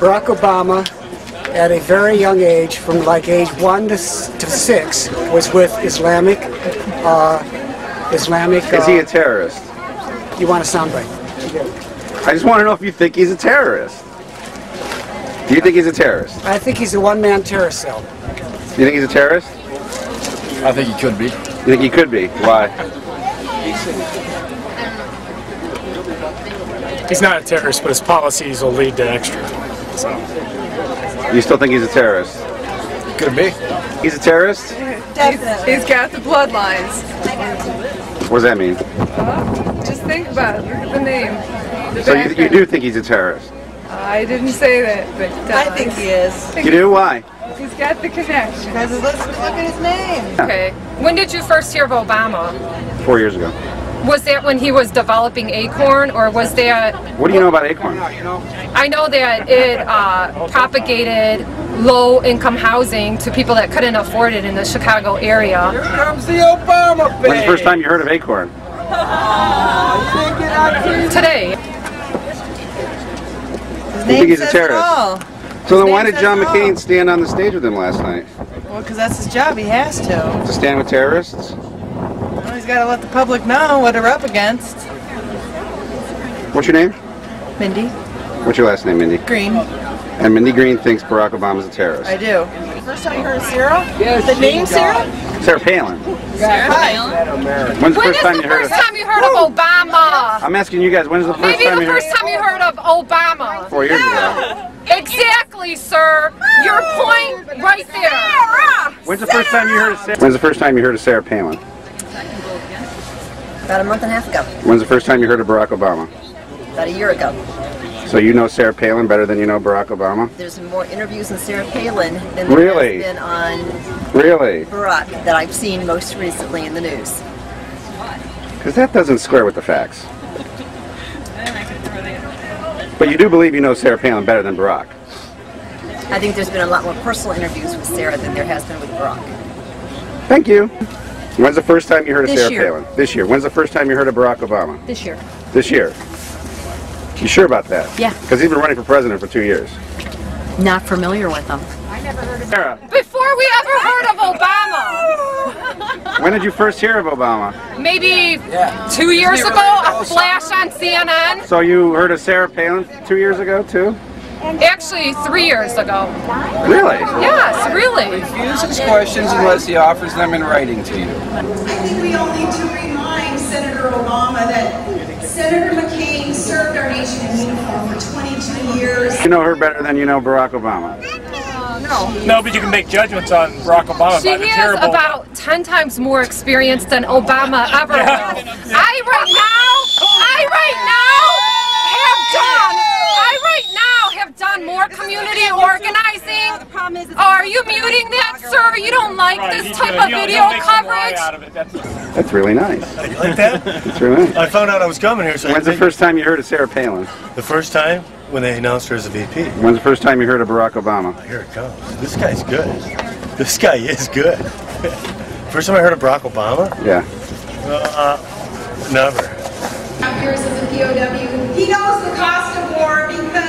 Barack Obama, at a very young age, from like age 1 to 6, was with Islamic. Is he a terrorist? You want a soundbite? I just want to know if you think he's a terrorist. Do you think he's a terrorist? I think he's a one-man terrorist cell. You think he's a terrorist? I think he could be. You think he could be? Why? He's not a terrorist, but his policies will lead to extra. So. You still think he's a terrorist? Could be. He's a terrorist? He's got the bloodlines. What does that mean? Just think about it. Look at the name. So you do think he's a terrorist? I didn't say that, but I think he is. You do? Why? He's got the connection. Because look at his name. Okay. When did you first hear of Obama? 4 years ago. Was that when he was developing Acorn, or was that... What do you know about Acorn? I know that it propagated low-income housing to people that couldn't afford it in the Chicago area. Here comes the Obama band. When's the first time you heard of Acorn? Today. You think he's a terrorist? So then why did John McCain stand on the stage with him last night? Well, because that's his job. He has to. To stand with terrorists? Well, he's got to let the public know what they're up against. What's your name? Mindy What's your last name, Mindy? Green. And Mindy Green thinks Barack Obama's a terrorist. I do. First time you heard of Sarah? Yes. The name Sarah? Sarah Palin. When's the first time you heard of... Obama? I'm asking you guys, when's the first time you heard... time you heard of Obama? 4 years ago. Exactly, sir. Your point right there. When's the first time you heard of Sarah? When's the first time you heard of Sarah Palin? About a month and a half ago. When's the first time you heard of Barack Obama? About a year ago. So you know Sarah Palin better than you know Barack Obama? There's more interviews on Sarah Palin than there has been on Barack that I've seen most recently in the news. Because that doesn't square with the facts. But you do believe you know Sarah Palin better than Barack? I think there's been a lot more personal interviews with Sarah than there has been with Barack. Thank you. When's the first time you heard of This Sarah year. Palin? This year. When's the first time you heard of Barack Obama? This year. This year. You sure about that? Yeah. Because he's been running for president for 2 years. Not familiar with them. Sarah, Before we ever heard of Obama. when did you first hear of Obama? Maybe 2 years ago, a flash on CNN. So you heard of Sarah Palin 2 years ago too? Actually, 3 years ago. Really? Yes, really. Refuse his questions unless he offers them in writing to you. I think we all need to remind Senator Obama that Senator McCain served our nation in uniform for 22 years. You know her better than you know Barack Obama. No, but you can make judgments on Barack Obama She by the has terrible... about 10 times more experience than Obama ever will. I right now have done more community organizing. Are you muting that, sir? You don't like this type of video coverage? That's really nice. You like that? That's really nice. I found out I was coming here, so When's the first time you heard of Sarah Palin? The first time when they announced her as a VP. When's the first time you heard of Barack Obama? Here it comes. This guy's good. This guy is good. First time I heard of Barack Obama? Yeah. Never. Years as a POW, he knows the cost of war because